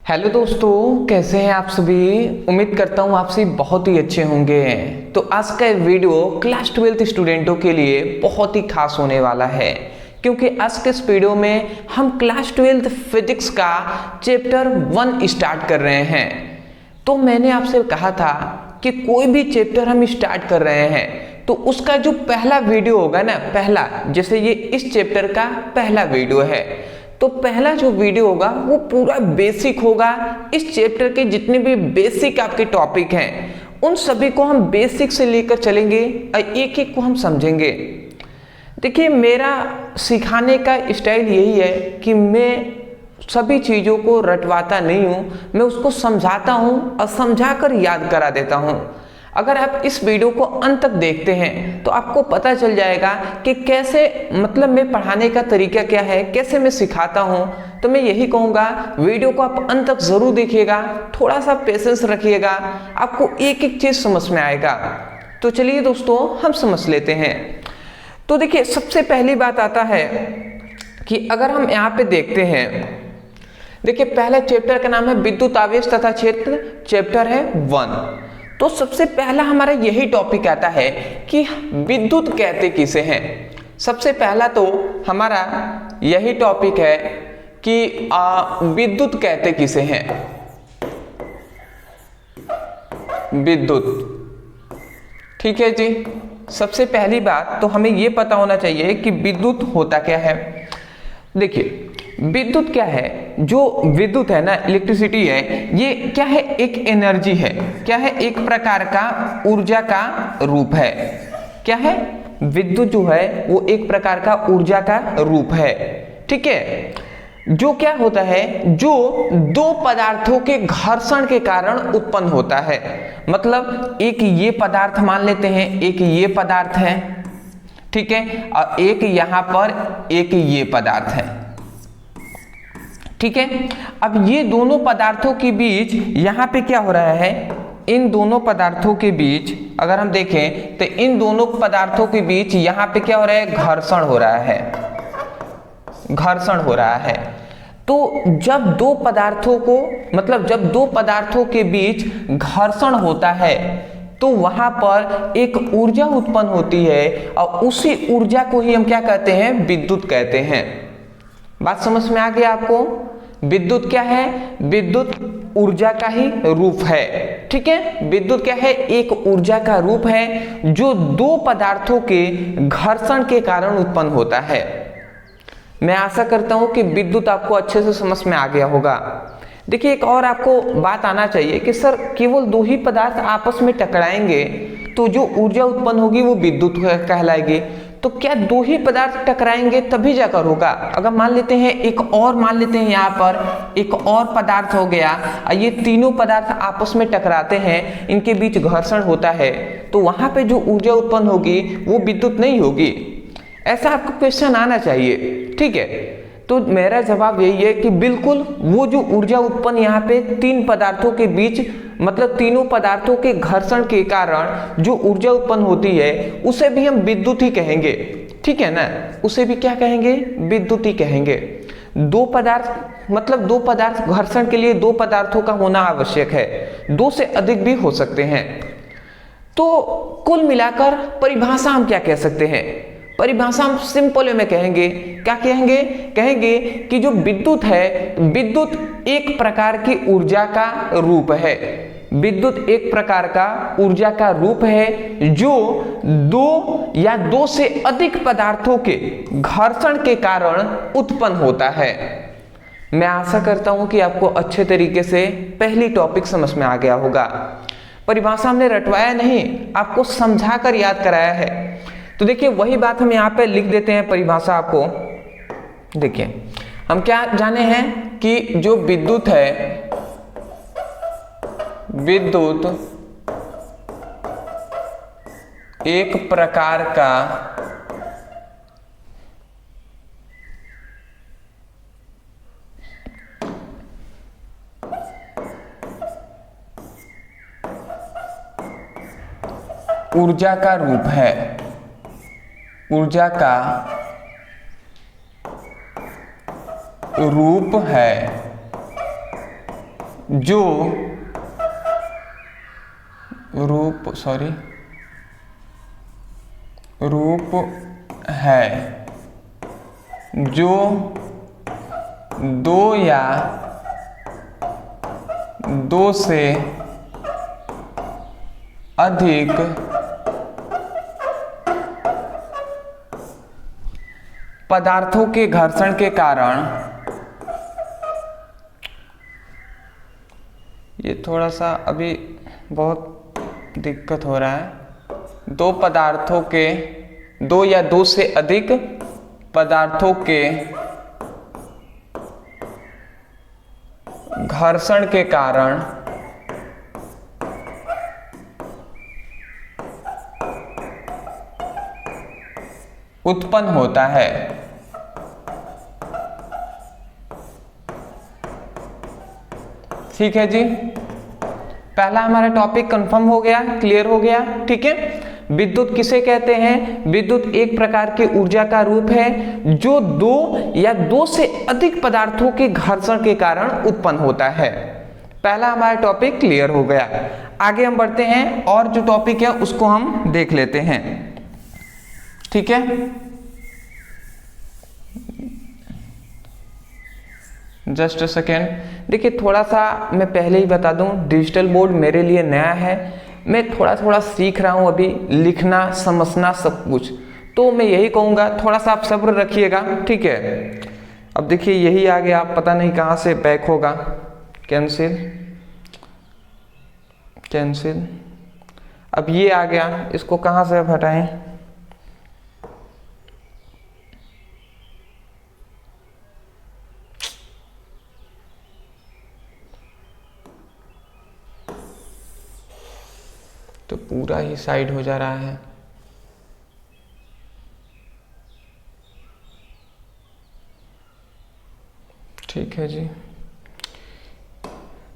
Hello दोस्तों, कैसे हैं आप सभी। उम्मीद करता हूँ आप सभी बहुत ही अच्छे होंगे। तो आज का वीडियो क्लास 12 स्टूडेंटों के लिए बहुत ही खास होने वाला है, क्योंकि आज के इस वीडियो में हम क्लास 12 फिजिक्स का चैप्टर 1 स्टार्ट कर रहे हैं। तो मैंने आपसे कहा था कि कोई भी चैप्टर हम स्टार्ट कर रहे हैं तो उसका जो पहला वीडियो होगा ना, पहला, जैसे ये इस चैप्टर का पहला वीडियो है, तो पहला जो वीडियो होगा वो पूरा बेसिक होगा। इस चैप्टर के जितने भी बेसिक आपके टॉपिक हैं उन सभी को हम बेसिक से लेकर चलेंगे और एक एक को हम समझेंगे। देखिए, मेरा सिखाने का स्टाइल यही है कि मैं सभी चीज़ों को रटवाता नहीं हूँ, मैं उसको समझाता हूँ और समझाकर याद करा देता हूँ। अगर आप इस वीडियो को अंत तक देखते हैं तो आपको पता चल जाएगा कि कैसे, मतलब मैं पढ़ाने का तरीका क्या है, कैसे मैं सिखाता हूँ। तो मैं यही कहूँगा, वीडियो को आप अंत तक ज़रूर देखिएगा, थोड़ा सा पेशेंस रखिएगा, आपको एक एक चीज़ समझ में आएगा। तो चलिए दोस्तों, हम समझ लेते हैं। तो देखिए, सबसे पहली बात आता है कि अगर हम यहाँ पे देखते हैं, देखिए पहला चैप्टर का नाम है विद्युत आवेश तथा क्षेत्र, चैप्टर है 1। तो सबसे पहला हमारा यही टॉपिक आता है कि विद्युत कहते किसे हैं। सबसे पहला तो हमारा यही टॉपिक है कि विद्युत कहते किसे हैं। विद्युत, ठीक है जी। सबसे पहली बात तो हमें यह पता होना चाहिए कि विद्युत होता क्या है। देखिए, विद्युत क्या है, जो विद्युत है ना, इलेक्ट्रिसिटी है, ये क्या है, एक एनर्जी है। क्या है, एक प्रकार का ऊर्जा का रूप है। क्या है, विद्युत जो है वो एक प्रकार का ऊर्जा का रूप है, ठीक है। जो क्या होता है, जो दो पदार्थों के घर्षण के कारण उत्पन्न होता है। मतलब एक ये पदार्थ मान लेते हैं, एक ये पदार्थ है, ठीक है, और एक यहां पर एक ये पदार्थ है, ठीक है। अब ये दोनों पदार्थों के बीच यहां पे क्या हो रहा है, इन दोनों पदार्थों के बीच अगर हम देखें तो इन दोनों पदार्थों के बीच यहां पे क्या हो रहा है, घर्षण हो रहा है, घर्षण हो रहा है। तो जब दो पदार्थों को, मतलब जब दो पदार्थों के बीच घर्षण होता है तो वहां पर एक ऊर्जा उत्पन्न होती है और उसी ऊर्जा को ही हम क्या कहते हैं, विद्युत कहते हैं। बात समझ में आ गया आपको। विद्युत क्या है, विद्युत ऊर्जा का ही रूप है, ठीक है। विद्युत क्या है, एक ऊर्जा का रूप है जो दो पदार्थों के घर्षण के कारण उत्पन्न होता है। मैं आशा करता हूं कि विद्युत आपको अच्छे से समझ में आ गया होगा। देखिए, एक और आपको बात आना चाहिए कि सर केवल दो ही पदार्थ आपस में टकराएंगे तो जो ऊर्जा उत्पन्न होगी वो विद्युत कहलाएगी। तो क्या दो ही पदार्थ टकराएंगे तभी जाकर होगा। अगर मान लेते हैं एक और, मान लेते हैं यहाँ पर एक और पदार्थ हो गया, ये तीनों पदार्थ आपस में टकराते हैं, इनके बीच घर्षण होता है, तो वहां पे जो ऊर्जा उत्पन्न होगी वो विद्युत नहीं होगी। ऐसा आपको क्वेश्चन आना चाहिए, ठीक है। तो मेरा जवाब यही है कि बिल्कुल वो जो ऊर्जा उत्पन्न यहाँ पे तीन पदार्थों के बीच, मतलब तीनों पदार्थों के घर्षण के कारण जो ऊर्जा उत्पन्न होती है उसे भी हम विद्युत ही कहेंगे, ठीक है ना। उसे भी क्या कहेंगे, विद्युत ही कहेंगे। दो पदार्थ, मतलब दो पदार्थ घर्षण के लिए दो पदार्थों का होना आवश्यक है, दो से अधिक भी हो सकते हैं। तो कुल मिलाकर परिभाषा हम क्या कह सकते हैं, परिभाषा हम सिंपल में कहेंगे, क्या कहेंगे, कहेंगे कि जो विद्युत है, विद्युत एक प्रकार की ऊर्जा का रूप है। विद्युत एक प्रकार का ऊर्जा का रूप है जो दो या दो से अधिक पदार्थों के घर्षण के कारण उत्पन्न होता है। मैं आशा करता हूं कि आपको अच्छे तरीके से पहली टॉपिक समझ में आ गया होगा। परिभाषा हमने रटवाया नहीं, आपको समझाकर याद कराया है। तो देखिए, वही बात हम यहाँ पे लिख देते हैं परिभाषा आपको। देखिए, हम क्या जाने हैं कि जो विद्युत है, विद्युत एक प्रकार का ऊर्जा का रूप है, ऊर्जा का रूप है। जो रूप है, जो दो या दो से अधिक पदार्थों के घर्षण के कारण, ये थोड़ा सा अभी बहुत दिक्कत हो रहा है, दो या दो से अधिक पदार्थों के घर्षण के कारण उत्पन्न होता है। ठीक है जी, पहला हमारा टॉपिक कंफर्म हो गया, क्लियर हो गया। ठीक है, विद्युत किसे कहते हैं? विद्युत एक प्रकार की ऊर्जा का रूप है जो दो या दो से अधिक पदार्थों के घर्षण के कारण उत्पन्न होता है। पहला हमारा टॉपिक क्लियर हो गया। आगे हम बढ़ते हैं और जो टॉपिक है उसको हम देख लेते हैं। ठीक है, जस्ट अ सेकेंड। देखिए, थोड़ा सा मैं पहले ही बता दूं, डिजिटल बोर्ड मेरे लिए नया है, मैं थोड़ा थोड़ा सीख रहा हूं अभी, लिखना समझना सब कुछ, तो मैं यही कहूंगा थोड़ा सा आप सब्र रखिएगा। ठीक है, अब देखिए यही आ गया, आप पता नहीं कहां से बैक होगा, कैंसिल कैंसिल, अब ये आ गया, इसको कहां से अब हटाएं? तो पूरा ही साइड हो जा रहा है। ठीक है जी,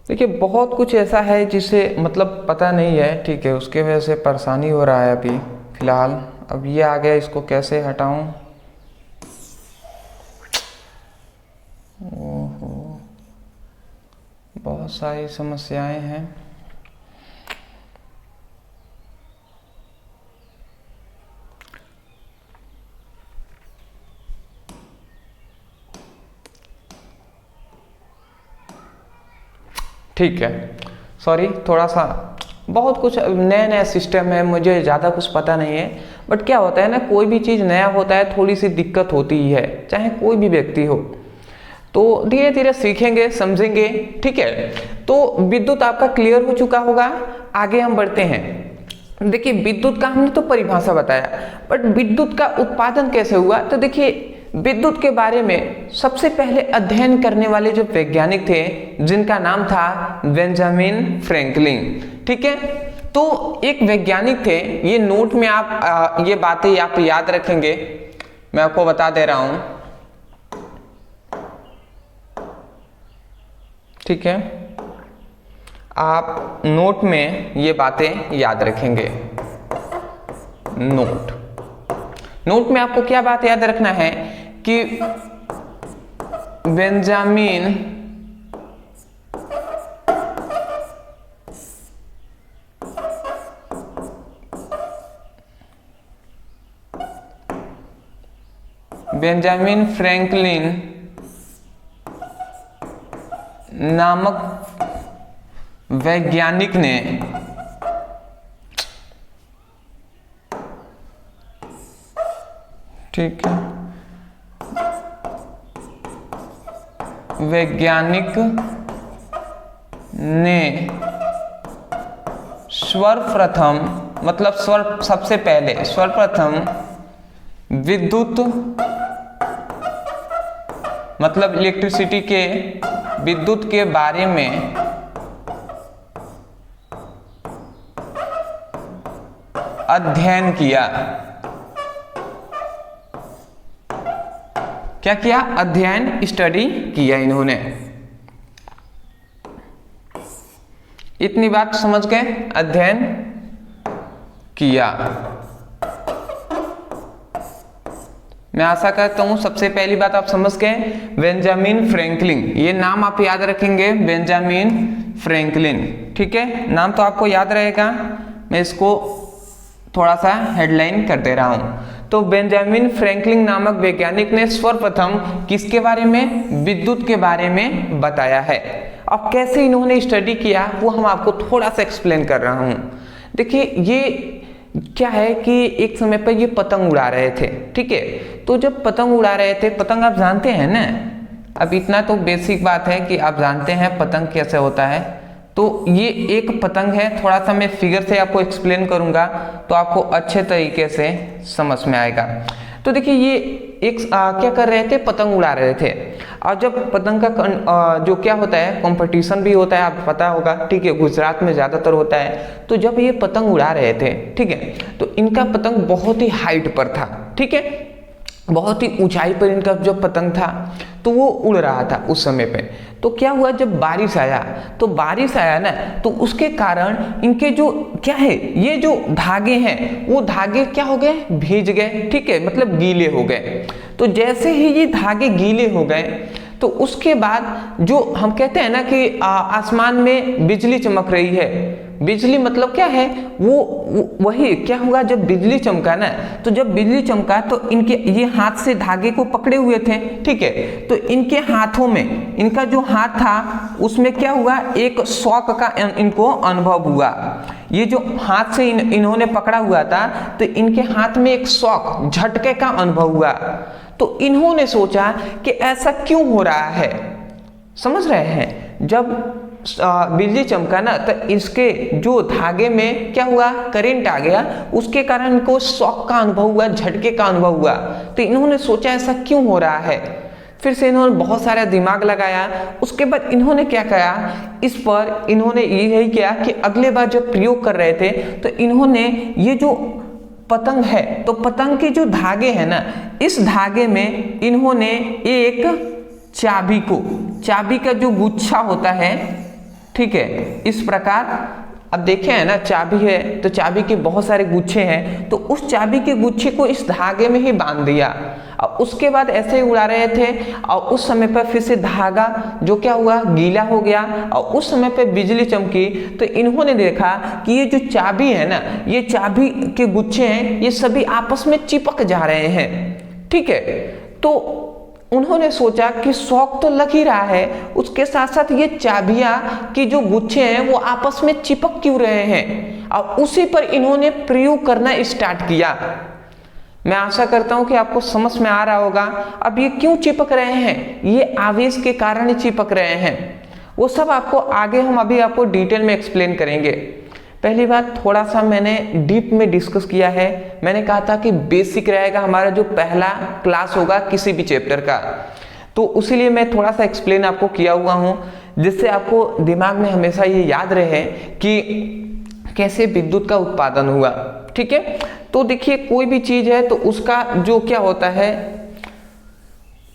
देखिए बहुत कुछ ऐसा है जिसे मतलब पता नहीं है, ठीक है, उसके वजह से परेशानी हो रहा है अभी फिलहाल। अब ये आ गया, इसको कैसे हटाऊं? ओहो, बहुत सारी समस्याएं हैं। ठीक है, सॉरी, थोड़ा सा बहुत कुछ नया नया सिस्टम है, मुझे ज़्यादा कुछ पता नहीं है, बट क्या होता है ना, कोई भी चीज़ नया होता है थोड़ी सी दिक्कत होती ही है, चाहे कोई भी व्यक्ति हो, तो धीरे धीरे सीखेंगे समझेंगे। ठीक है, तो विद्युत आपका क्लियर हो चुका होगा। आगे हम बढ़ते हैं। देखिए, विद्युत का हमने तो परिभाषा बताया, बट विद्युत का उत्पादन कैसे हुआ? तो देखिए, विद्युत के बारे में सबसे पहले अध्ययन करने वाले जो वैज्ञानिक थे, जिनका नाम था बेंजामिन फ्रैंकलिन। ठीक है, तो एक वैज्ञानिक थे, ये नोट में आप ये बातें आप याद रखेंगे, मैं आपको बता दे रहा हूं। ठीक है, आप नोट में ये बातें याद रखेंगे। नोट में आपको क्या बात याद रखना है कि बेंजामिन फ्रैंकलिन नामक वैज्ञानिक ने ठीक है, वैज्ञानिक ने सर्वप्रथम मतलब सबसे पहले सर्वप्रथम विद्युत मतलब इलेक्ट्रिसिटी के विद्युत के बारे में अध्ययन किया। क्या किया? अध्ययन, स्टडी किया इन्होंने। इतनी बात समझ गए? अध्ययन किया। मैं आशा करता हूँ सबसे पहली बात आप समझ गए, बेंजामिन फ्रैंकलिन, ये नाम आप याद रखेंगे, बेंजामिन फ्रैंकलिन। ठीक है, नाम तो आपको याद रहेगा, मैं इसको थोड़ा सा हेडलाइन कर दे रहा हूँ। तो बेंजामिन फ्रैंकलिन नामक वैज्ञानिक ने सर्वप्रथम किसके बारे में, विद्युत के बारे में बताया है। अब कैसे इन्होंने स्टडी किया वो हम आपको थोड़ा सा एक्सप्लेन कर रहा हूँ। देखिए ये क्या है कि एक समय पर ये पतंग उड़ा रहे थे, ठीक है। तो जब पतंग उड़ा रहे थे, पतंग आप जानते हैं ना, अब इतना तो बेसिक बात है कि आप जानते हैं पतंग कैसे होता है। तो ये एक पतंग है, थोड़ा सा मैं फिगर से आपको एक्सप्लेन करूंगा तो आपको अच्छे तरीके से समझ में आएगा। तो देखिए ये एक क्या कर रहे थे, पतंग उड़ा रहे थे। और जब पतंग का जो क्या होता है, कंपटीशन भी होता है, आपको पता होगा, ठीक है, गुजरात में ज़्यादातर होता है। तो जब ये पतंग उड़ा रहे थे, ठीक है, तो इनका पतंग बहुत ही हाइट पर था, ठीक है, बहुत ही ऊंचाई पर इनका जो पतंग था तो वो उड़ रहा था उस समय पे। तो क्या हुआ, जब बारिश आया, तो बारिश आया ना, तो उसके कारण इनके जो क्या है, ये जो धागे हैं वो धागे क्या हो गए, भीज गए, ठीक है, मतलब गीले हो गए। तो जैसे ही ये धागे गीले हो गए तो उसके बाद जो हम कहते हैं ना कि आसमान में बिजली चमक रही है, बिजली मतलब क्या है, वो वही क्या हुआ, जब बिजली चमका ना, तो जब बिजली चमका तो इनके ये हाथ से धागे को पकड़े हुए थे, ठीक है, तो इनके हाथों में, इनका जो हाथ था उसमें क्या हुआ, एक शॉक का इनको अनुभव हुआ। ये जो हाथ से इन्होंने पकड़ा हुआ था तो इनके हाथ में एक शॉक, झटके का अनुभव हुआ। तो इन्होंने सोचा कि ऐसा क्यों हो रहा है, समझ रहे हैं। जब बिजली चमका ना तो इसके जो धागे में क्या हुआ, करंट आ गया, उसके कारण इनको शॉक का अनुभव हुआ, झटके का अनुभव हुआ। तो इन्होंने सोचा ऐसा क्यों हो रहा है, फिर से इन्होंने बहुत सारा दिमाग लगाया। उसके बाद इन्होंने क्या किया, इस पर इन्होंने यही किया कि अगले बार जब प्रयोग कर रहे थे तो इन्होंने ये जो पतंग है, तो पतंग के जो धागे हैं ना, इस धागे में इन्होंने एक चाबी का जो गुच्छा होता है, ठीक है, इस प्रकार, अब देखे हैं ना, चाबी है तो चाबी के बहुत सारे गुच्छे हैं, तो उस चाबी के गुच्छे को इस धागे में ही बांध दिया। और उसके बाद ऐसे ही उड़ा रहे थे और उस समय पर फिर से धागा जो क्या हुआ, गीला हो गया और उस समय पर बिजली चमकी। तो इन्होंने देखा कि ये जो चाबी है ना, ये चाबी के गुच्छे हैं, ये सभी आपस में चिपक जा रहे हैं, ठीक है। तो उन्होंने सोचा कि शॉक तो लग ही रहा है, उसके साथ साथ ये चाबियां की जो गुच्छे हैं वो आपस में चिपक क्यों रहे हैं, और उसी पर इन्होंने प्रयोग करना स्टार्ट किया। मैं आशा करता हूं कि आपको समझ में आ रहा होगा। अब ये क्यों चिपक रहे हैं, ये आवेश के कारण ही चिपक रहे हैं, वो सब आपको आगे हम अभी आपको डिटेल में एक्सप्लेन करेंगे। पहली बात, थोड़ा सा मैंने डीप में डिस्कस किया है। मैंने कहा था कि बेसिक रहेगा हमारा जो पहला क्लास होगा किसी भी चैप्टर का, तो उसीलिए मैं थोड़ा सा एक्सप्लेन आपको किया हुआ हूँ, जिससे आपको दिमाग में हमेशा ये याद रहे कि कैसे विद्युत का उत्पादन हुआ, ठीक है। तो देखिए कोई भी चीज है तो उसका जो क्या होता है,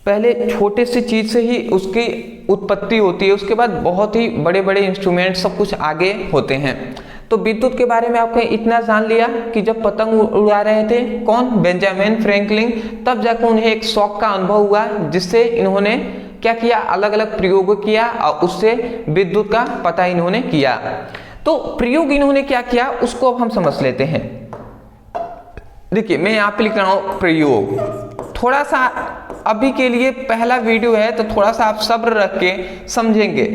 पहले छोटे से चीज से ही उसकी उत्पत्ति होती है, उसके बाद बहुत ही बड़े बड़े इंस्ट्रूमेंट सब कुछ आगे होते हैं। तो विद्युत के बारे में आपने इतना जान लिया कि जब पतंग उड़ा रहे थे कौन, बेंजामिन फ्रैंकलिन, तब जाकर उन्हें एक शॉक का अनुभव हुआ, जिससे इन्होंने क्या किया, अलग अलग प्रयोग किया और उससे विद्युत का पता इन्होंने किया। तो प्रयोग इन्होंने क्या किया उसको अब हम समझ लेते हैं। देखिए मैं यहाँ पे लिख रहा हूँ प्रयोग, थोड़ा सा अभी के लिए पहला वीडियो है तो थोड़ा सा आप सब्र रख के समझेंगे,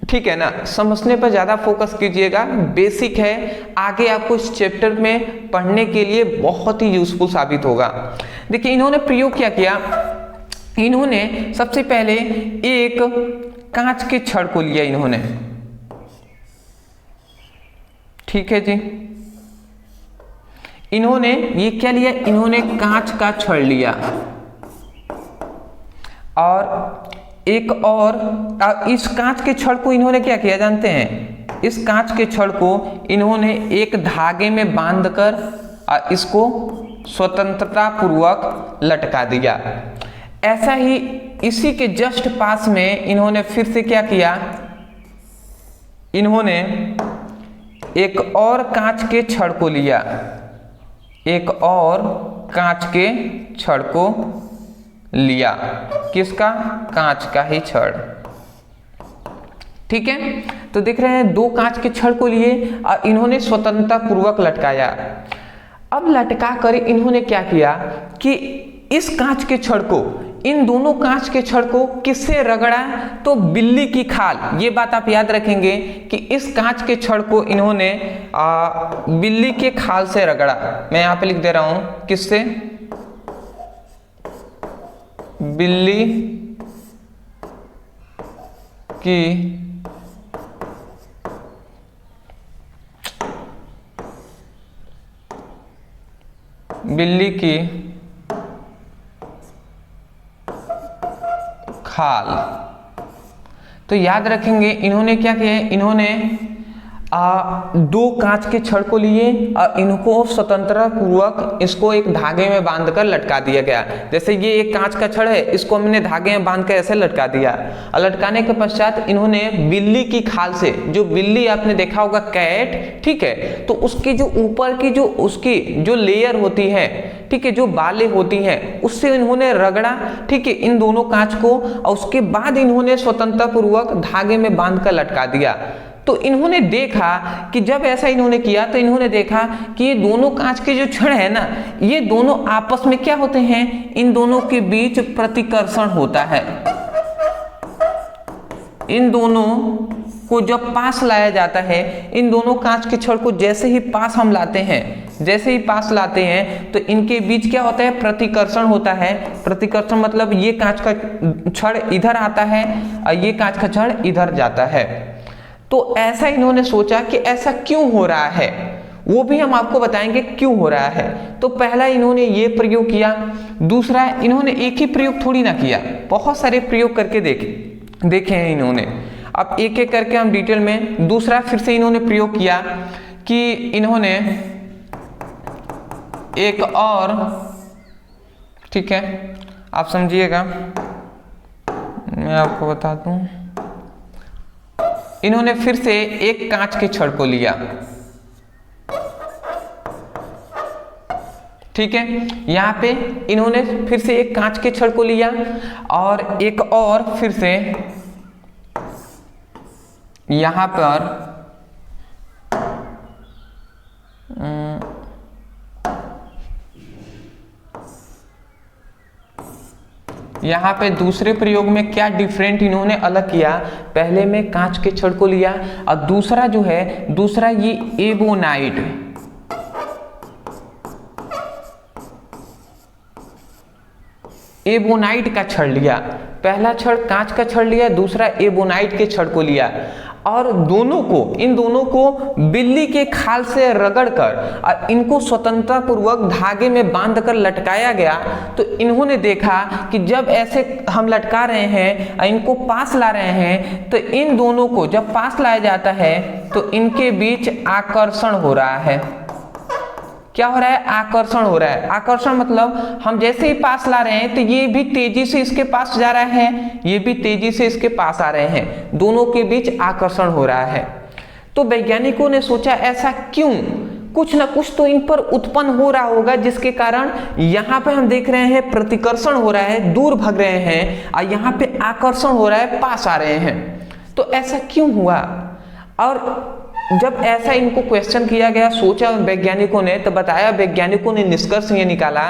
ठीक है ना, समझने पर ज्यादा फोकस कीजिएगा, बेसिक है, आगे आपको इस चैप्टर में पढ़ने के लिए बहुत ही यूजफुल साबित होगा। देखिए इन्होंने प्रयोग क्या किया, इन्होंने सबसे पहले एक कांच के छड़ को लिया इन्होंने, ठीक है जी, इन्होंने ये क्या लिया, इन्होंने कांच का छड़ लिया और एक और इस कांच के छड़ को इन्होंने क्या किया जानते हैं, इस कांच के छड़ को इन्होंने एक धागे में बांधकर इसको स्वतंत्रता पूर्वक लटका दिया। ऐसा ही इसी के जस्ट पास में इन्होंने फिर से क्या किया, इन्होंने एक और कांच के छड़ को लिया, एक और कांच के छड़ को लिया। किसका? कांच का ही छड़। ठीक है, तो देख रहे हैं दो कांच के छड़ को लिए और इन्होंने स्वतंत्रता पूर्वक लटकाया। अब लटका कर इन्होंने क्या किया कि इस कांच के छड़ को, इन दोनों कांच के छड़ को किससे रगड़ा? तो बिल्ली की खाल। ये बात आप याद रखेंगे कि इस कांच के छड़ को इन्होंने बिल्ली के खाल से रगड़ा। मैं यहां पे लिख दे रहा हूं, किससे? बिल्ली की खाल। तो याद रखेंगे इन्होंने क्या किया है, इन्होंने दो कांच के छड़ को लिए और इनको स्वतंत्रता पूर्वक इसको एक धागे में बांधकर लटका दिया गया। जैसे ये एक कांच का छड़ है, इसको हमने धागे में बांधकर ऐसे लटका दिया और लटकाने के पश्चात इन्होंने बिल्ली की खाल से, जो बिल्ली आपने देखा होगा कैट, ठीक है, तो उसकी जो ऊपर की जो उसकी जो लेयर होती है, ठीक है, जो बालें होती हैं, उससे इन्होंने रगड़ा, ठीक है, इन दोनों कांच को, और उसके बाद इन्होंने स्वतंत्रता पूर्वक धागे में बांधकर लटका दिया। तो इन्होंने देखा कि जब ऐसा इन्होंने किया तो इन्होंने देखा कि ये दोनों कांच के जो छड़ है ना, ये दोनों आपस में क्या होते हैं, इन दोनों के बीच प्रतिकर्षण होता है। इन दोनों को जब पास लाया जाता है, इन दोनों कांच के छड़ को जैसे ही पास हम लाते हैं, जैसे ही पास लाते हैं तो इनके बीच क्या होता है, प्रतिकर्षण होता है। प्रतिकर्षण मतलब ये कांच का छड़ इधर आता है और ये कांच का छड़ इधर जाता है। तो ऐसा इन्होंने सोचा कि ऐसा क्यों हो रहा है, वो भी हम आपको बताएंगे क्यों हो रहा है। तो पहला इन्होंने ये प्रयोग किया, दूसरा इन्होंने एक ही प्रयोग थोड़ी ना किया, बहुत सारे प्रयोग करके देखे हैं इन्होंने। अब एक एक करके हम डिटेल में, दूसरा फिर से इन्होंने प्रयोग किया कि इन्होंने एक और, ठीक है, आप समझिएगा, मैं आपको बता दूं, इन्होंने फिर से एक कांच के छड़ को लिया, ठीक है, यहां पे इन्होंने फिर से एक कांच के छड़ को लिया और एक और फिर से यहां पर यहाँ पे दूसरे प्रयोग में क्या डिफरेंट इन्होंने अलग किया, पहले में कांच के छड़ को लिया और दूसरा जो है, दूसरा ये एबोनाइट का छड़ लिया। पहला छड़ कांच का छड़ लिया, दूसरा एबोनाइट के छड़ को लिया और इन दोनों को बिल्ली के खाल से रगड़कर और इनको स्वतंत्रता पूर्वक धागे में बांधकर लटकाया गया। तो इन्होंने देखा कि जब ऐसे हम लटका रहे हैं और इनको पास ला रहे हैं, तो इन दोनों को जब पास लाया जाता है तो इनके बीच आकर्षण हो रहा है। क्या हो रहा है? आकर्षण हो रहा है। आकर्षण मतलब हम जैसे ही पास ला रहे हैं तो ये भी तेजी से इसके पास जा रहा है, ये भी तेजी से इसके पास आ रहे हैं, दोनों के बीच आकर्षण हो रहा है। तो वैज्ञानिकों ने सोचा ऐसा क्यों, कुछ ना कुछ तो इन पर उत्पन्न हो रहा होगा जिसके कारण यहाँ पे हम देख रहे हैं प्रतिकर्षण हो रहा है, दूर भाग रहे हैं, और यहाँ पे आकर्षण हो रहा है, पास आ रहे हैं। तो ऐसा क्यों हुआ? और जब ऐसा इनको क्वेश्चन किया गया, सोचा वैज्ञानिकों ने, तो बताया वैज्ञानिकों ने निष्कर्ष ये निकाला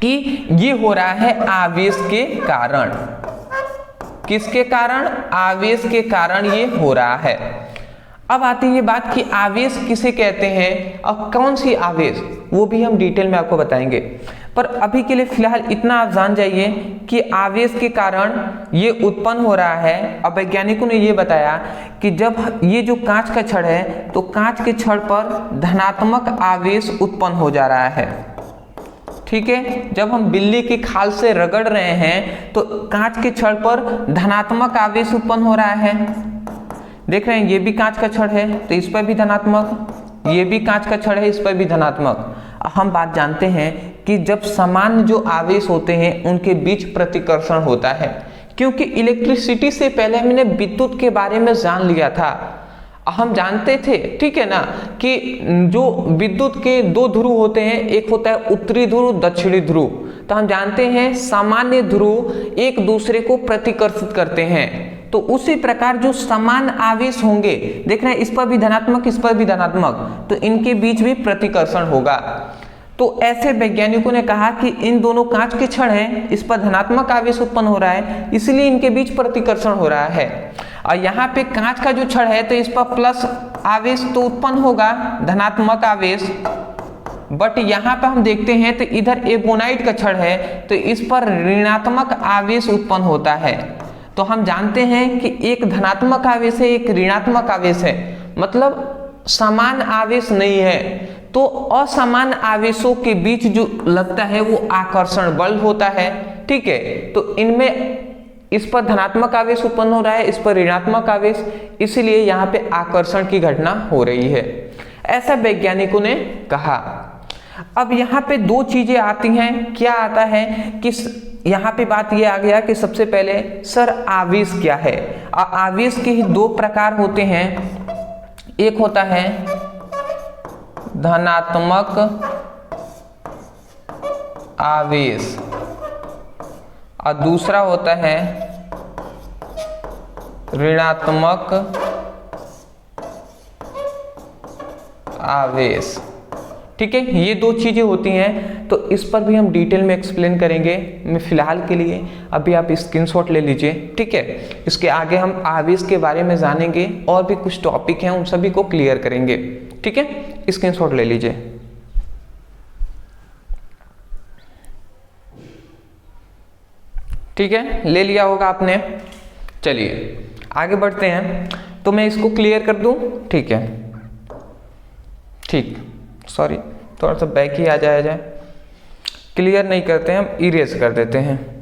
कि ये हो रहा है आवेश के कारण। किसके कारण? आवेश के कारण ये हो रहा है। अब आती है बात कि आवेश किसे कहते हैं और कौन सी आवेश, वो भी हम डिटेल में आपको बताएंगे। पर अभी के लिए फिलहाल इतना आप जान जाइए कि आवेश के कारण ये उत्पन्न हो रहा है। अब वैज्ञानिकों ने ये बताया कि जब ये जो कांच का छड़ है, तो कांच के छड़ पर धनात्मक आवेश उत्पन्न हो जा रहा है, ठीक है। जब हम बिल्ली की खाल से रगड़ रहे हैं तो कांच के छड़ पर धनात्मक आवेश उत्पन्न हो रहा है। देख रहे हैं, ये भी कांच का छड़ है तो इस पर भी धनात्मक, ये भी कांच का छड़ है, इस पर भी धनात्मक। हम बात जानते हैं कि जब सामान्य जो आवेश होते हैं उनके बीच प्रतिकर्षण होता है, क्योंकि इलेक्ट्रिसिटी से पहले हमने विद्युत के बारे में जान लिया था हम जानते थे, ठीक है ना, कि जो विद्युत के दो ध्रुव होते हैं, एक होता है उत्तरी ध्रुव, दक्षिणी ध्रुव। तो हम जानते हैं सामान्य ध्रुव एक दूसरे को प्रतिकर्षित करते हैं। तो उसी प्रकार जो समान आवेश होंगे, देख रहे हैं इस पर भी धनात्मक, इस पर भी धनात्मक, तो इनके बीच भी प्रतिकर्षण होगा। तो ऐसे वैज्ञानिकों ने कहा कि इन दोनों कांच के छड़ हैं, इस पर धनात्मक आवेश उत्पन्न हो रहा है, इसलिए इनके बीच प्रतिकर्षण हो रहा है। और यहाँ पे कांच का जो छड़ है तो इस पर प्लस आवेश तो उत्पन्न होगा, धनात्मक आवेश, बट यहाँ पे हम देखते हैं तो इधर एबोनाइट का छड़ है तो इस पर ऋणात्मक आवेश उत्पन्न होता है। तो हम जानते हैं कि एक धनात्मक आवेश है, एक ऋणात्मक आवेश है, मतलब समान आवेश नहीं है। तो असमान आवेशों के बीच जो लगता है वो आकर्षण बल होता है, ठीक है। तो इनमें इस पर धनात्मक आवेश उत्पन्न हो रहा है, इस पर ऋणात्मक आवेश, इसलिए यहाँ पे आकर्षण की घटना हो रही है, ऐसा वैज्ञानिकों ने कहा। अब यहाँ पे दो चीजें आती हैं, क्या आता है कि यहाँ पे बात ये आ गया कि सबसे पहले सर आवेश क्या है। आवेश के ही दो प्रकार होते हैं, एक होता है धनात्मक आवेश और दूसरा होता है ऋणात्मक आवेश, ठीक है। ये दो चीजें होती हैं, तो इस पर भी हम डिटेल में एक्सप्लेन करेंगे। मैं फिलहाल के लिए अभी आप स्क्रीनशॉट ले लीजिए, ठीक है। इसके आगे हम आवेश के बारे में जानेंगे और भी कुछ टॉपिक हैं, उन सभी को क्लियर करेंगे, ठीक है। स्क्रीनशॉट ले लीजिए। ठीक है, ले लिया होगा आपने। चलिए आगे बढ़ते हैं, तो मैं इसको क्लियर कर दूं, ठीक है। ठीक, सॉरी थोड़ा सा बैक ही आ जाए, क्लियर नहीं करते हैं हम, इरेज कर देते हैं।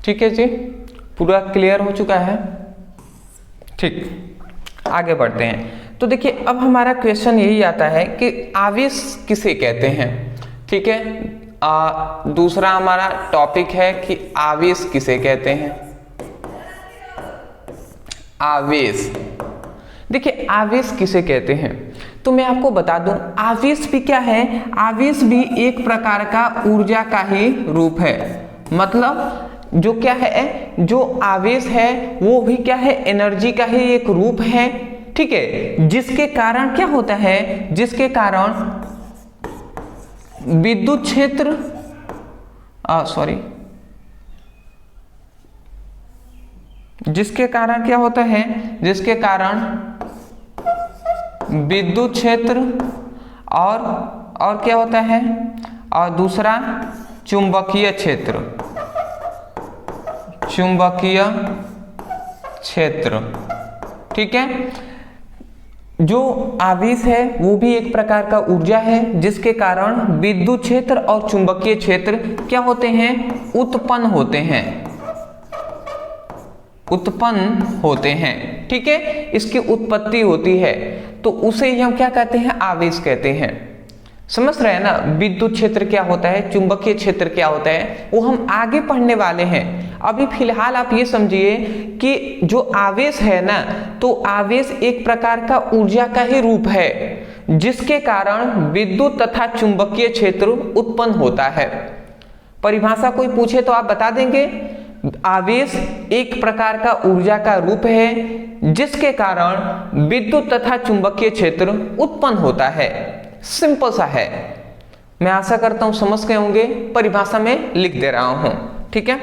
ठीक है जी, पूरा क्लियर हो चुका है। ठीक, आगे बढ़ते हैं। तो देखिए अब हमारा क्वेश्चन यही आता है कि आवेश किसे कहते हैं, ठीक है। दूसरा हमारा टॉपिक है कि आवेश किसे कहते हैं। आवेश, देखिए आवेश किसे कहते हैं, तो मैं आपको बता दूं, आवेश भी क्या है, आवेश भी एक प्रकार का ऊर्जा का ही रूप है। मतलब जो क्या है, जो आवेश है वो भी क्या है, एनर्जी का ही एक रूप है, ठीक है। जिसके कारण क्या होता है, जिसके कारण विद्युत क्षेत्र जिसके कारण क्या होता है, जिसके कारण विद्युत क्षेत्र और क्या होता है, और दूसरा चुंबकीय क्षेत्र, चुंबकीय क्षेत्र, ठीक है। जो आवेश है वो भी एक प्रकार का ऊर्जा है, जिसके कारण विद्युत क्षेत्र और चुंबकीय क्षेत्र क्या होते हैं, उत्पन्न होते हैं, उत्पन्न होते हैं, ठीक है। इसकी उत्पत्ति होती है, तो उसे ही हम क्या कहते हैं, आवेश कहते हैं। समझ रहे हैं ना, विद्युत क्षेत्र क्या होता है, चुंबकीय क्षेत्र क्या होता है, वो हम आगे पढ़ने वाले हैं। अभी फिलहाल आप ये समझिए कि जो आवेश है ना, तो आवेश एक प्रकार का ऊर्जा का ही रूप है, जिसके कारण विद्युत तथा चुंबकीय क्षेत्र उत्पन्न होता है। परिभाषा कोई पूछे तो आप बता देंगे, आवेश एक प्रकार का ऊर्जा का रूप है, जिसके कारण विद्युत तथा चुंबकीय क्षेत्र उत्पन्न होता है। सिंपल सा है, मैं आशा करता हूं समझ गए होंगे। परिभाषा में लिख दे रहा हूं, ठीक है,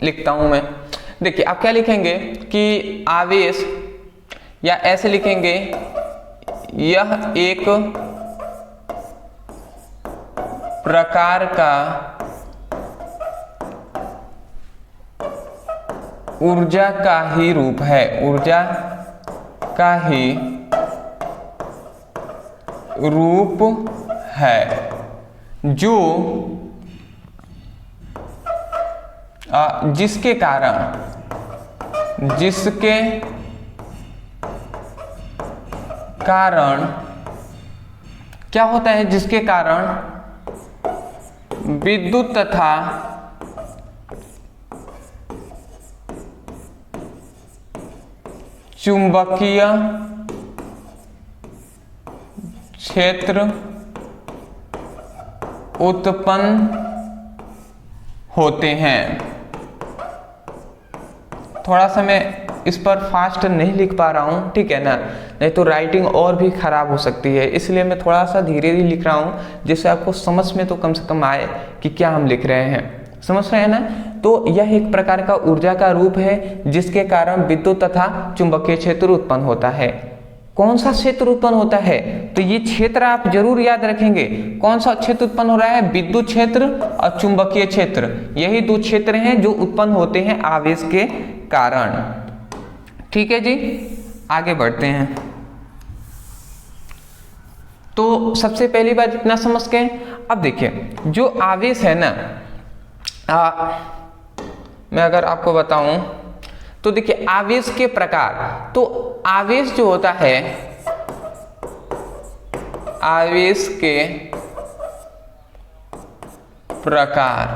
लिखता हूं मैं। देखिए आप क्या लिखेंगे कि आवेश, या ऐसे लिखेंगे, यह एक प्रकार का ऊर्जा का ही रूप है, ऊर्जा का ही रूप है, जो जिसके कारण क्या होता है, जिसके कारण विद्युत तथा चुंबकीय क्षेत्र उत्पन्न होते हैं। थोड़ा सा मैं इस पर फास्ट नहीं लिख पा रहा हूँ, ठीक है ना, नहीं तो राइटिंग और भी खराब हो सकती है, इसलिए मैं थोड़ा सा धीरे धीरे लिख रहा हूँ, जिससे आपको समझ में तो कम से कम आए कि क्या हम लिख रहे हैं। समझ रहे हैं ना। तो यह एक प्रकार का ऊर्जा का रूप है जिसके कारण विद्युत तथा चुंबकीय क्षेत्र उत्पन्न होता है। कौन सा क्षेत्र उत्पन्न होता है, तो ये क्षेत्र आप जरूर याद रखेंगे। कौन सा क्षेत्र उत्पन्न हो रहा है, विद्युत क्षेत्र और चुंबकीय क्षेत्र, यही दो क्षेत्र हैं जो उत्पन्न होते हैं आवेश के कारण। ठीक है जी, आगे बढ़ते हैं। तो सबसे पहली बात इतना समझ के, अब देखिए जो आवेश है ना, मैं अगर आपको बताऊं तो देखिए आवेश के प्रकार, तो आवेश जो होता है, आवेश के प्रकार,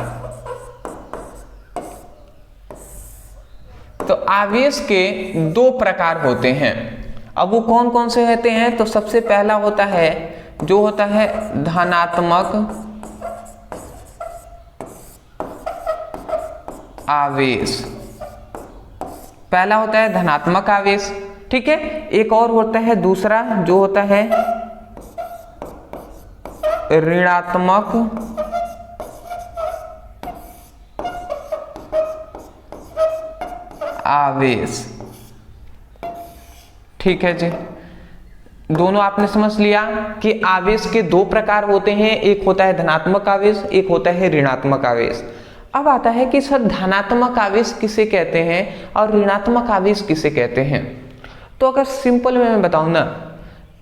तो आवेश के दो प्रकार होते हैं। अब वो कौन कौन से होते हैं, तो सबसे पहला होता है जो होता है धनात्मक आवेश, पहला होता है धनात्मक आवेश, ठीक है। एक और होता है दूसरा जो होता है ऋणात्मक आवेश, ठीक है जी। दोनों आपने समझ लिया कि आवेश के दो प्रकार होते हैं, एक होता है धनात्मक आवेश, एक होता है ऋणात्मक आवेश। अब आता है कि सर धनात्मक आवेश किसे कहते हैं और ऋणात्मक आवेश किसे कहते हैं। तो अगर सिंपल में मैं बताऊं ना,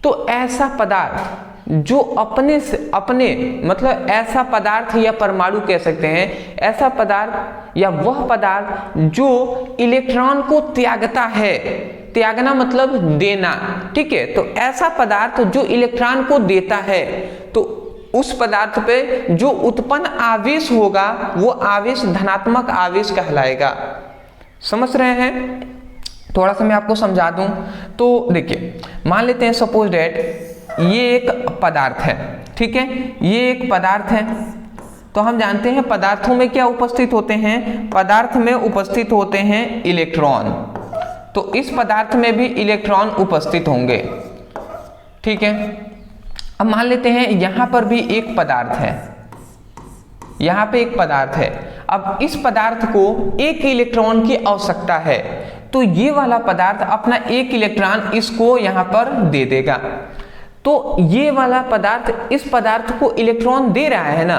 तो ऐसा पदार्थ जो अपने से अपने मतलब ऐसा पदार्थ या परमाणु कह सकते हैं, ऐसा पदार्थ या वह पदार्थ जो इलेक्ट्रॉन को त्यागता है, त्यागना मतलब देना, ठीक है। तो ऐसा पदार्थ जो इलेक्ट्रॉन को देता है, तो उस पदार्थ पे जो उत्पन्न आवेश होगा वो आवेश धनात्मक आवेश कहलाएगा। समझ रहे हैं। थोड़ा सा मैं आपको समझा दूं। तो देखिए मान लेते हैं सपोज डेट ये एक पदार्थ है, ठीक है, ये एक पदार्थ है। तो हम जानते हैं पदार्थों में क्या उपस्थित होते हैं, पदार्थ में उपस्थित होते हैं इलेक्ट्रॉन। तो इस पदार्थ में भी इलेक्ट्रॉन उपस्थित होंगे, ठीक है। अब मान लेते हैं यहां पर भी एक पदार्थ है, यहां पे एक पदार्थ है। अब इस पदार्थ को एक इलेक्ट्रॉन की आवश्यकता है, तो ये वाला पदार्थ अपना एक इलेक्ट्रॉन इसको यहां पर दे देगा। तो ये वाला पदार्थ इस पदार्थ को इलेक्ट्रॉन दे रहा है ना,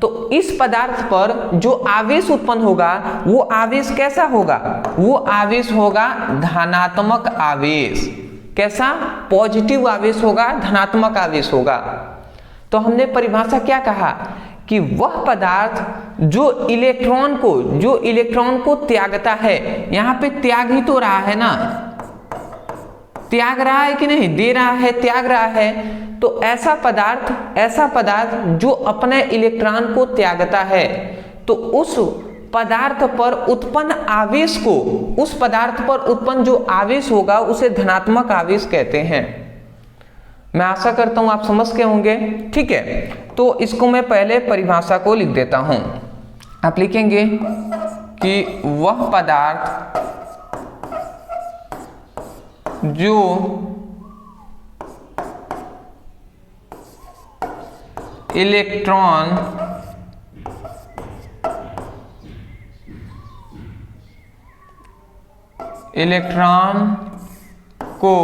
तो इस पदार्थ पर जो आवेश उत्पन्न होगा वो आवेश कैसा होगा, वो आवेश होगा धनात्मक आवेश। कैसा, पॉजिटिव आवेश होगा, धनात्मक आवेश होगा। तो हमने परिभाषा क्या कहा कि वह पदार्थ जो इलेक्ट्रॉन को त्यागता है, यहां पे त्याग ही तो रहा है ना, त्याग रहा है कि नहीं, दे रहा है, त्याग रहा है। तो ऐसा पदार्थ जो अपने इलेक्ट्रॉन को त्यागता है, तो उस पदार्थ पर उत्पन्न आवेश को, उस पदार्थ पर उत्पन्न जो आवेश होगा उसे धनात्मक आवेश कहते हैं। मैं आशा करता हूं आप समझ के होंगे, ठीक है। तो इसको मैं पहले परिभाषा को लिख देता हूं। आप लिखेंगे कि वह पदार्थ जो इलेक्ट्रॉन को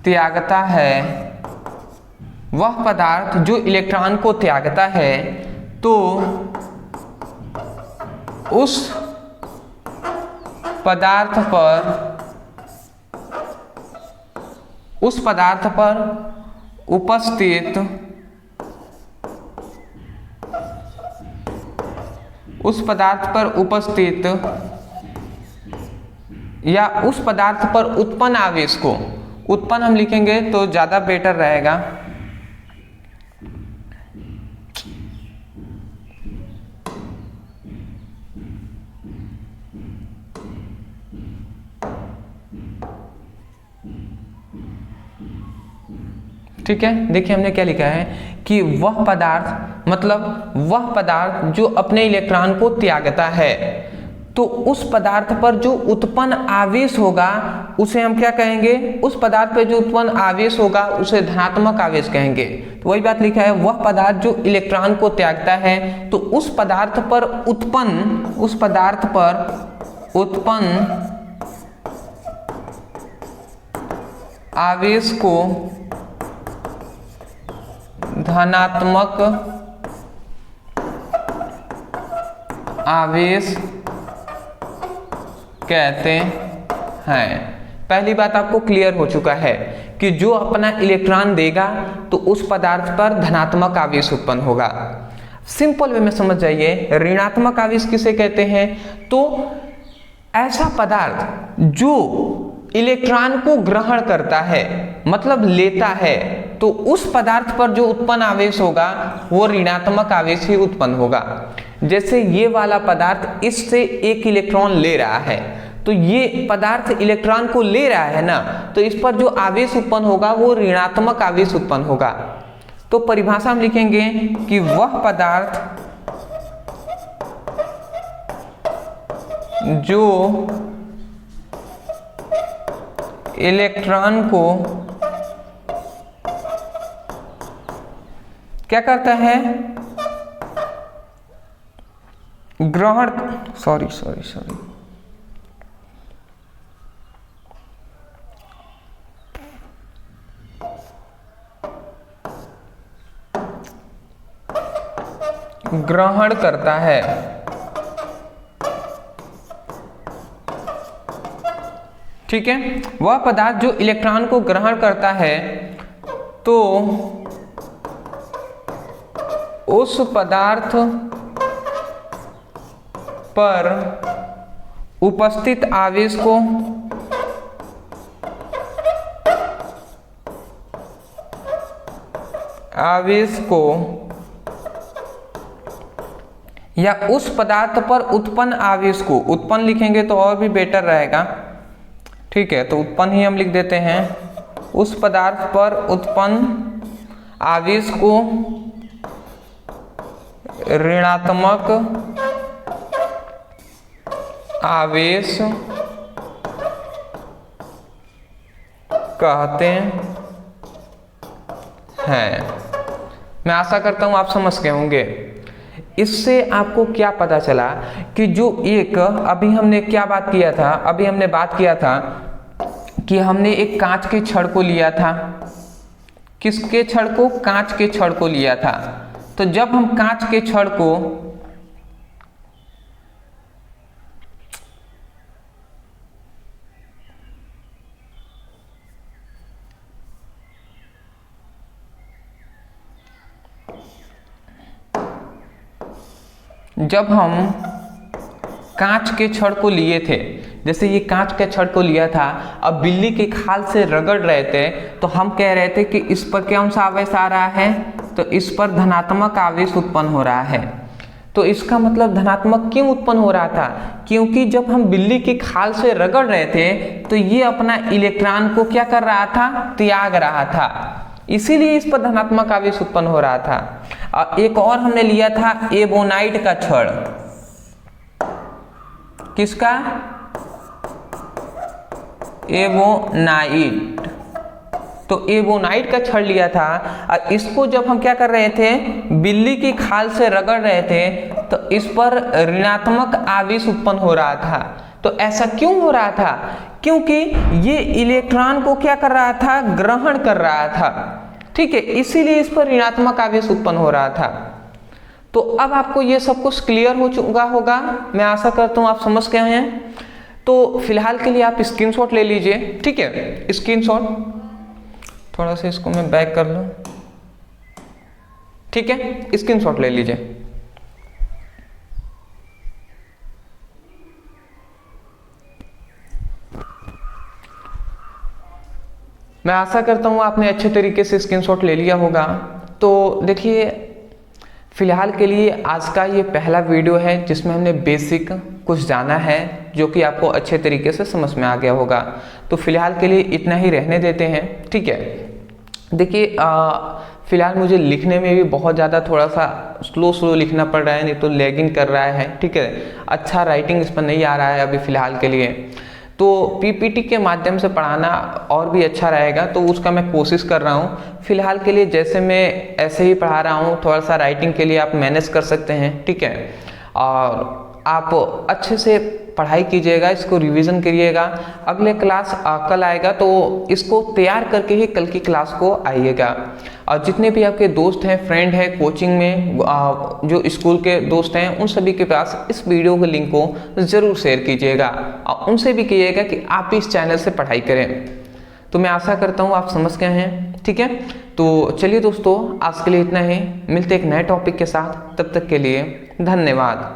त्यागता है, वह पदार्थ जो इलेक्ट्रॉन को त्यागता है, तो उस पदार्थ पर उस पदार्थ पर उपस्थित या उस पदार्थ पर उत्पन्न आवेश को, उत्पन्न हम लिखेंगे तो ज्यादा बेटर रहेगा, ठीक है। देखिए हमने क्या लिखा है कि वह पदार्थ, मतलब वह पदार्थ जो अपने इलेक्ट्रॉन को त्यागता है, तो उस पदार्थ पर जो उत्पन्न आवेश होगा उसे हम क्या कहेंगे, उस पदार्थ पर जो उत्पन्न आवेश होगा उसे धनात्मक आवेश कहेंगे। तो वही बात लिखा है, वह पदार्थ जो इलेक्ट्रॉन को त्यागता है तो उस पदार्थ पर उत्पन्न आवेश को धनात्मक आवेश कहते हैं। पहली बात आपको क्लियर हो चुका है कि जो अपना इलेक्ट्रॉन देगा तो उस पदार्थ पर धनात्मक आवेश उत्पन्न होगा। सिंपल वे में समझ जाइए, ऋणात्मक आवेश किसे कहते हैं, तो ऐसा पदार्थ जो इलेक्ट्रॉन को ग्रहण करता है, मतलब लेता है, तो उस पदार्थ पर जो उत्पन्न आवेश होगा वो ऋणात्मक आवेश ही उत्पन्न होगा। जैसे ये वाला पदार्थ इससे एक इलेक्ट्रॉन ले रहा है, तो ये पदार्थ इलेक्ट्रॉन को ले रहा है ना, तो इस पर जो आवेश उत्पन्न होगा वो ऋणात्मक आवेश उत्पन्न होगा। तो परिभाषा हम लिखेंगे कि वह पदार्थ जो इलेक्ट्रॉन को क्या करता है, ग्रहण, सॉरी ग्रहण करता है, ठीक है। वह पदार्थ जो इलेक्ट्रॉन को ग्रहण करता है तो उस पदार्थ पर उपस्थित आवेश को या उस पदार्थ पर उत्पन्न आवेश को, उत्पन्न लिखेंगे तो और भी बेटर रहेगा, ठीक है, तो उत्पन्न ही हम लिख देते हैं। उस पदार्थ पर उत्पन्न आवेश को ऋणात्मक आवेश कहते हैं। मैं आशा करता हूं आप समझ गए होंगे। इससे आपको क्या पता चला कि जो एक, अभी हमने क्या बात किया था, अभी हमने बात किया था कि हमने एक कांच के छड़ को लिया था। किसके छड़ को? कांच के छड़ को लिया था। तो जब हम कांच के छड़ को कांच के छड़ को लिए थे, जैसे ये कांच के छड़ को लिया था, अब बिल्ली के खाल से रगड़ रहे थे, तो हम कह रहे थे कि इस पर कौन सा आवेश आ रहा है, तो इस पर धनात्मक आवेश उत्पन्न हो रहा है। तो इसका मतलब धनात्मक क्यों उत्पन्न हो रहा था? क्योंकि जब हम बिल्ली की खाल से रगड़ रहे थे तो ये अपना इलेक्ट्रॉन को क्या कर रहा था? त्याग रहा था, इसीलिए इस पर धनात्मक आवेश उत्पन्न हो रहा था। और एक और हमने लिया था एबोनाइट का छड़। किसका? एबोनाइट। तो एबोनाइट का छड़ लिया था और इसको जब हम क्या कर रहे थे, बिल्ली की खाल से रगड़ रहे थे, तो इस पर ऋणात्मक आवेश उत्पन्न हो रहा था। तो ऐसा क्यों हो रहा था? क्योंकि ये इलेक्ट्रॉन को क्या कर रहा था? ग्रहण कर रहा था, ठीक है, इसीलिए इस पर ऋणात्मक आवेश उत्पन्न हो रहा था। तो अब आपको ये सब कुछ क्लियर हो चुका होगा, मैं आशा करता हूँ आप समझ गए हैं। तो फिलहाल के लिए आप स्क्रीनशॉट ले लीजिए, ठीक है, स्क्रीनशॉट। थोड़ा सा इसको मैं बैक कर लूँ, ठीक है, स्क्रीनशॉट ले लीजिए। मैं आशा करता हूँ आपने अच्छे तरीके से स्क्रीनशॉट ले लिया होगा। तो देखिए, फिलहाल के लिए आज का ये पहला वीडियो है जिसमें हमने बेसिक कुछ जाना है जो कि आपको अच्छे तरीके से समझ में आ गया होगा। तो फिलहाल के लिए इतना ही रहने देते हैं, ठीक है। देखिए, फिलहाल मुझे लिखने में भी बहुत ज़्यादा थोड़ा सा स्लो लिखना पड़ रहा है, नहीं तो लैगिंग कर रहा है, ठीक है। अच्छा राइटिंग इस पर नहीं आ रहा है अभी फ़िलहाल के लिए। तो पीपीटी के माध्यम से पढ़ाना और भी अच्छा रहेगा, तो उसका मैं कोशिश कर रहा हूँ। फिलहाल के लिए जैसे मैं ऐसे ही पढ़ा रहा हूँ, थोड़ा सा राइटिंग के लिए आप मैनेज कर सकते हैं, ठीक है। और आप अच्छे से पढ़ाई कीजिएगा, इसको रिवीजन करिएगा। अगले क्लास कल आएगा, तो इसको तैयार करके ही कल की क्लास को आइएगा। और जितने भी आपके दोस्त हैं, फ्रेंड हैं कोचिंग में, जो स्कूल के दोस्त हैं, उन सभी के पास इस वीडियो के लिंक को ज़रूर शेयर कीजिएगा और उनसे भी कहिएगा कि आप भी इस चैनल से पढ़ाई करें। तो मैं आशा करता हूँ आप समझ गए हैं, ठीक है। तो चलिए दोस्तों, आज के लिए इतना ही, मिलते एक नए टॉपिक के साथ, तब तक के लिए धन्यवाद।